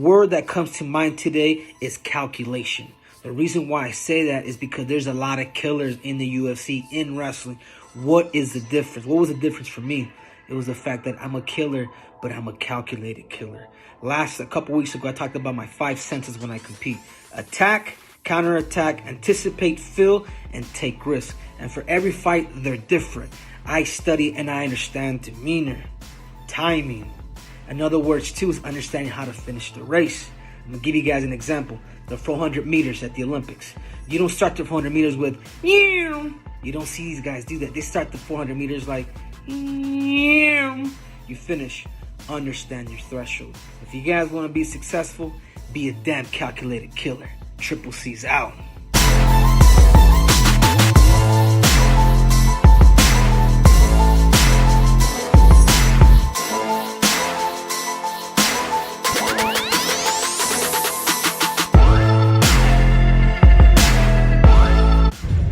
word that comes to mind today is calculation. The reason why I say that is because there's a lot of killers in the UFC, in wrestling. What is the difference? What was the difference for me? It was the fact that I'm a killer, but I'm a calculated killer. A couple weeks ago, I talked about my 5 senses when I compete. Attack, counterattack, anticipate, feel, and take risks. And for every fight, they're different. I study and I understand demeanor, timing. In other words, too, is understanding how to finish the race. I'm going to give you guys an example. The 400 meters at the Olympics. You don't start the 400 meters with, you don't see these guys do that. They start the 400 meters like, you finish. Understand your threshold. If you guys want to be successful, be a damn calculated killer. Triple C's out.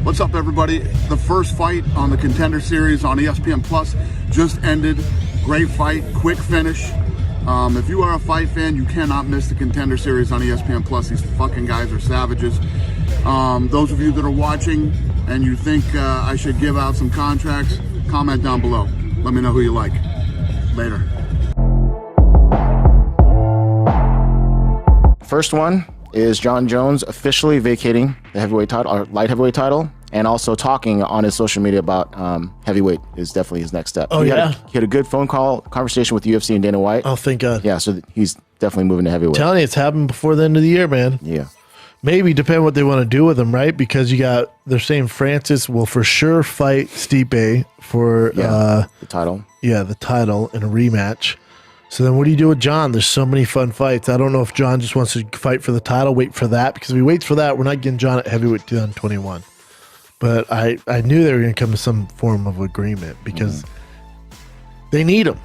What's up, everybody? The first fight on the Contender series on ESPN Plus just ended. Great fight, quick finish. If you are a fight fan, you cannot miss the Contender series on ESPN Plus. These fucking guys are savages. Those of you that are watching and you think I should give out some contracts, comment down below. Let me know who you like. Later. First one is Jon Jones officially vacating the heavyweight title, or light heavyweight title, and also talking on his social media about heavyweight is definitely his next step. Oh, he yeah? Had a good conversation with UFC and Dana White. Oh, thank God. Yeah, so he's definitely moving to heavyweight. I'm telling you, it's happening before the end of the year, man. Yeah. Maybe, depending what they want to do with him, right? Because they're saying Francis will for sure fight Stipe for the title. Yeah, the title in a rematch. So then what do you do with Jon? There's so many fun fights. I don't know if Jon just wants to fight for the title, wait for that, because if he waits for that, we're not getting Jon at heavyweight 2021. But I knew they were going to come to some form of agreement because they need him.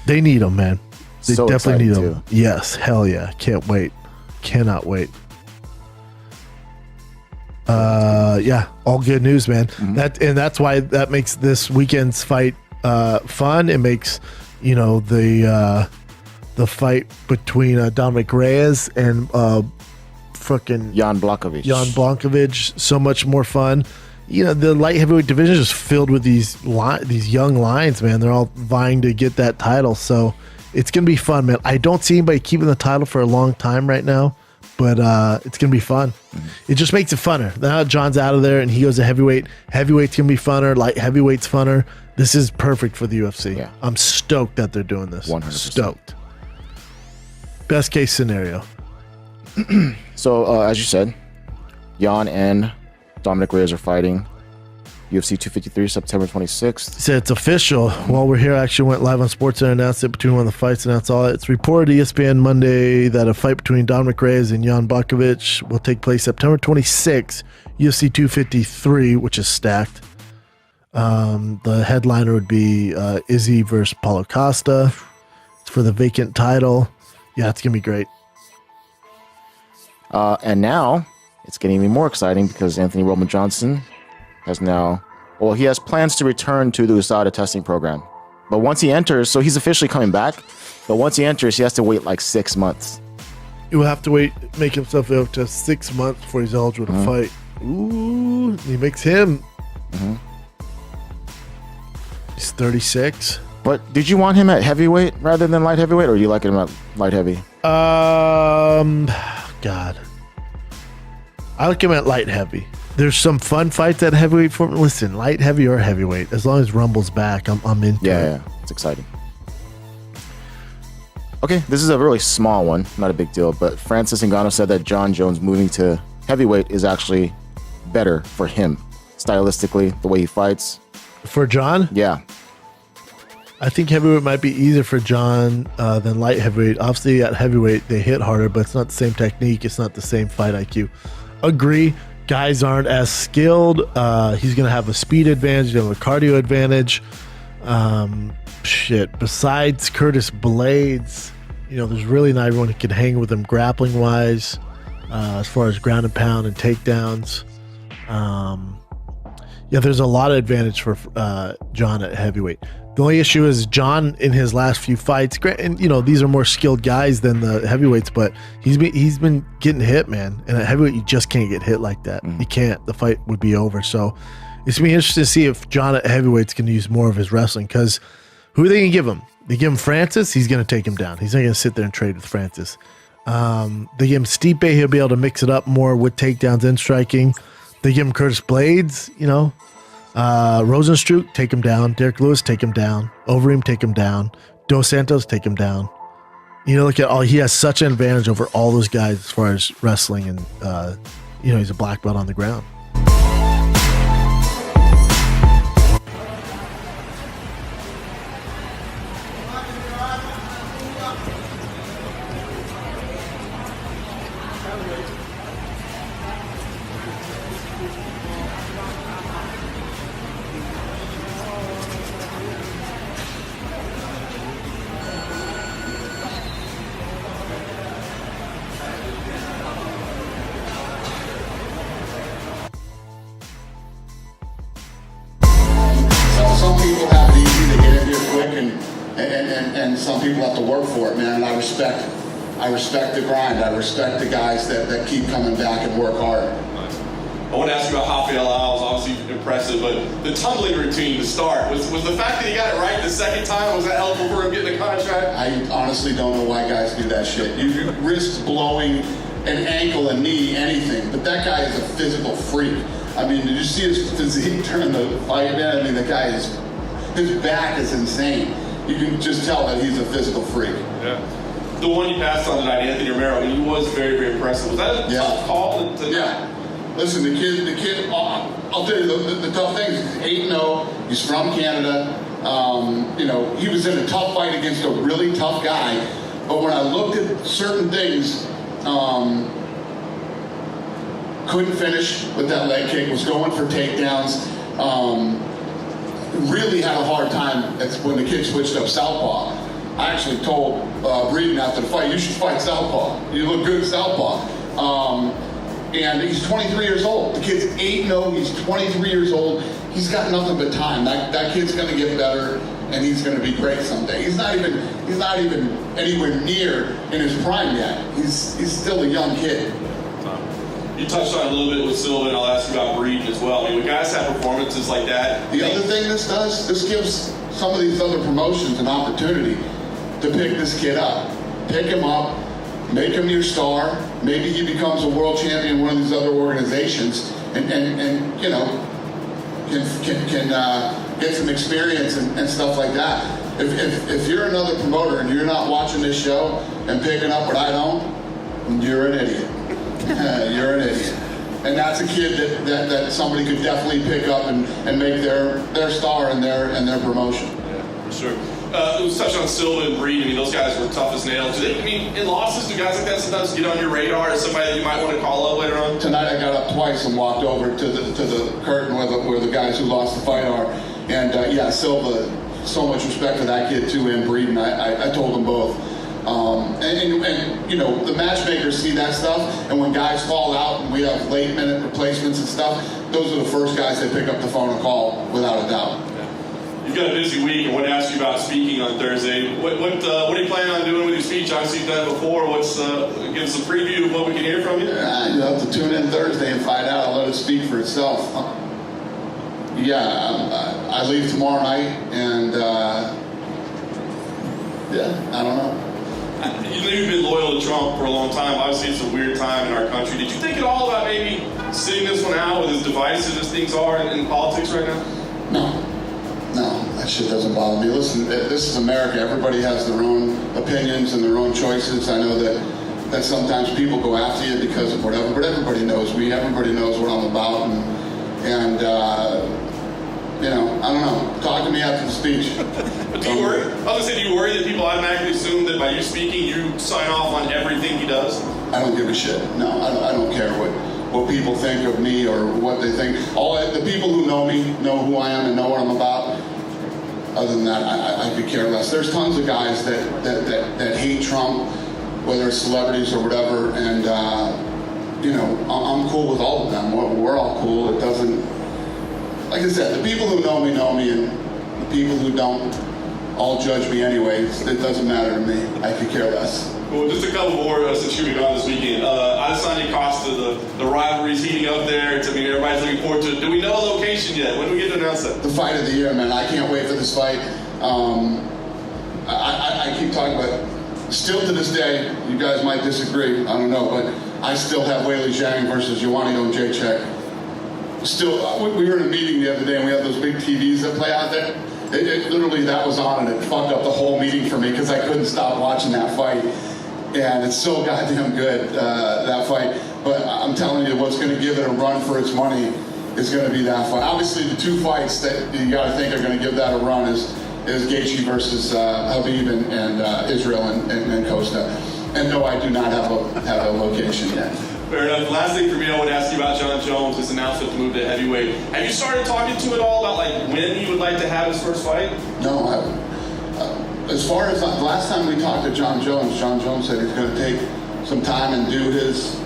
They need him, man. They So definitely need exciting, him. too. Yes, hell yeah. Can't wait. Cannot wait. Yeah, all good news, man. That's why that makes this weekend's fight fun. It makes the fight between Dominic Reyes and fucking Jan Blachowicz so much more fun. The light heavyweight division is filled with these young lions, man. They're all vying to get that title, so it's gonna be fun, man. I don't see anybody keeping the title for a long time right now, but it's gonna be fun. It just makes it funner. Now Jon's out of there and he goes to heavyweight. Heavyweight's gonna be funner. Light heavyweight's funner. This is perfect for the UFC. Yeah. I'm stoked that they're doing this. 100%. Stoked. Best case scenario. So, as you said, Jan and Dominic Reyes are fighting UFC 253 September 26th. So it's official. While we're here, I actually went live on SportsCenter, announced it between one of the fights, announced all it. It's reported to ESPN Monday that a fight between Dominic Reyes and Jan Blachowicz will take place September 26th, UFC 253, which is stacked. The headliner would be Izzy versus Paulo Costa. It's for the vacant title. Yeah, it's gonna be great. And now it's getting even more exciting because Anthony Roman Johnson he has plans to return to the USADA testing program. But once he enters, so he's officially coming back, but once he enters, he has to wait like 6 months. He will have to make himself up to 6 months before he's eligible to fight. Ooh, he makes him. He's 36. But did you want him at heavyweight rather than light heavyweight, or do you like him at light heavy? God. I like him at light heavy. There's some fun fights at heavyweight for me. Listen, light heavy or heavyweight, as long as Rumble's back, I'm into it. Yeah, it's exciting. Okay, this is a really small one, not a big deal, but Francis Ngannou said that Jon Jones moving to heavyweight is actually better for him, stylistically, the way he fights. For Jon? Yeah. I think heavyweight might be easier for Jon than light heavyweight. Obviously, at heavyweight, they hit harder, but it's not the same technique. It's not the same fight IQ. Agree. Guys aren't as skilled. He's going to have a speed advantage. He's going to have a cardio advantage. Besides Curtis Blades, there's really not everyone who can hang with him grappling-wise as far as ground and pound and takedowns. There's a lot of advantage for Jon at heavyweight. The only issue is John in his last few fights, and these are more skilled guys than the heavyweights, but he's been getting hit, man. And at heavyweight, you just can't get hit like that. You can't. The fight would be over. So it's gonna be interesting to see if John at heavyweight's gonna use more of his wrestling, because who are they gonna give him? They give him Francis, he's gonna take him down. He's not gonna sit there and trade with Francis. They give him Stipe, he'll be able to mix it up more with takedowns and striking. They give him Curtis Blades, Rosenstruck, take him down. Derek Lewis, take him down. Overeem, take him down. Dos Santos, take him down. Look at he has such an advantage over all those guys as far as wrestling, and he's a black belt on the ground. Some people have it easy to get in here quick, and some people have to work for it, man. And I respect the grind. I respect the guys that keep coming back and work hard. I want to ask you about Rafael. Was obviously impressive, but the tumbling routine to start, was the fact that he got it right the second time, was that helpful for him getting a contract? I honestly don't know why guys do that shit. You risk blowing an ankle, a knee, anything, but that guy is a physical freak. I mean, did you see his physique during the fight, man? I mean, the guy his back is insane. You can just tell that he's a physical freak. Yeah. The one you passed on tonight, Anthony Romero, he was very, very impressive. Was that a tough call? Yeah. Listen, the kid. I'll tell you the tough thing is he's 8-0. He's from Canada. He was in a tough fight against a really tough guy. But when I looked at certain things, couldn't finish with that leg kick. Was going for takedowns. Really had a hard time when the kid switched up southpaw. I actually told Breeden after the fight, you should fight southpaw. You look good at southpaw. And he's 23 years old. The kid's 8-0. He's 23 years old. He's got nothing but time. That kid's going to get better, and he's going to be great someday. He's not even anywhere near in his prime yet. He's still a young kid. You touched on it a little bit with Silva, and I'll ask you about Breeden as well. I mean, when guys have performances like that. The other thing this gives some of these other promotions an opportunity to pick this kid up. Pick him up, make him your star. Maybe he becomes a world champion in one of these other organizations, and can get some experience and stuff like that. If you're another promoter and you're not watching this show and picking up what I don't, you're an idiot. You're an idiot. And that's a kid that somebody could definitely pick up and make their star in their promotion. Yeah, for sure. It was touched on Silva and Breeden. I mean, those guys were tough as nails. In losses, do guys like that sometimes get on your radar as somebody that you might want to call up later on? Tonight I got up twice and walked over to the curtain where the guys who lost the fight are. And Silva, so much respect to that kid too, and Breeden. I told them both. The matchmakers see that stuff, and when guys fall out and we have late minute replacements and stuff, those are the first guys that pick up the phone and call, without a doubt. You've got a busy week, and I want to ask you about speaking on Thursday. What are you planning on doing with your speech? Obviously, you've done it before. Give us a preview of what we can hear from you? You'll have to tune in Thursday and find out. I'll let it speak for itself. I leave tomorrow night, and I don't know. You've been loyal to Trump for a long time. Obviously, it's a weird time in our country. Did you think at all about maybe sitting this one out with as divisive as things are in politics right now? No, that shit doesn't bother me. Listen, this is America. Everybody has their own opinions and their own choices. I know that sometimes people go after you because of whatever, but everybody knows me. Everybody knows what I'm about, and I don't know. Talk to me after the speech. But do you worry? I was going to say, do you worry that people automatically assume that by you speaking, you sign off on everything he does? I don't give a shit. No, I don't care what people think of me or what they think. The people who know me know who I am and know what I'm about. Other than that, I could care less. There's tons of guys that hate Trump, whether it's celebrities or whatever, and I'm cool with all of them. We're all cool. It doesn't. Like I said, the people who know me, and The people who don't all judge me anyways. It doesn't matter to me. I could care less. Well, just a couple more since you've been on this weekend. Adesanya Costa, the rivalry's heating up there. Everybody's looking forward to it. Do we know a location yet? When do we get to announce that? The fight of the year, man. I can't wait for this fight. I keep talking about it. Still to this day, you guys might disagree, I don't know, but I still have Weili Zhang versus Joanna Jędrzejczyk. Still, we were in a meeting the other day and we have those big TVs that play out there. Literally, that was on and it fucked up the whole meeting for me because I couldn't stop watching that fight. And it's so goddamn good, that fight. But I'm telling you, what's going to give it a run for its money is going to be that fight. Obviously, the two fights that you got to think are going to give that a run is Gaethje versus Khabib and Isreal and Costa. And no, I do not have a location yet. Fair enough. Last thing for me, I want to ask you about Jon Jones, his announcement to move to heavyweight. Have you started talking to him at all about when he would like to have his first fight? No, I haven't. As far as the last time we talked to Jon Jones said he's going to take some time and do his,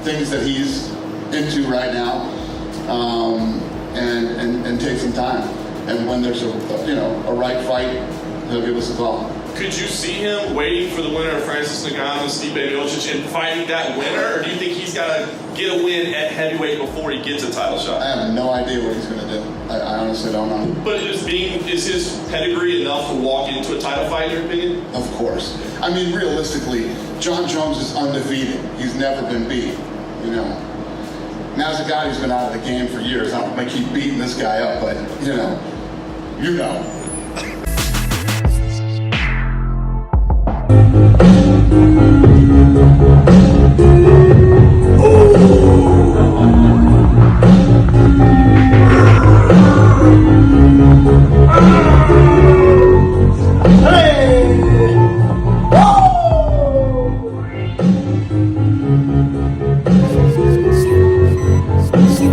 things that he's into right now, and take some time. And when there's a right fight, he'll give us a call. Could you see him waiting for the winner of Francis Ngannou, Stipe Miocic, and fighting that winner, or do you think he's got to get a win at heavyweight before he gets a title shot? I have no idea what he's going to do. I honestly don't know. But is his pedigree enough to walk into a title fight, in your opinion? Of course. I mean, realistically, Jon Jones is undefeated. He's never been beat. Now's a guy who's been out of the game for years. I don't want to keep beating this guy up, but you know.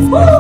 Woo!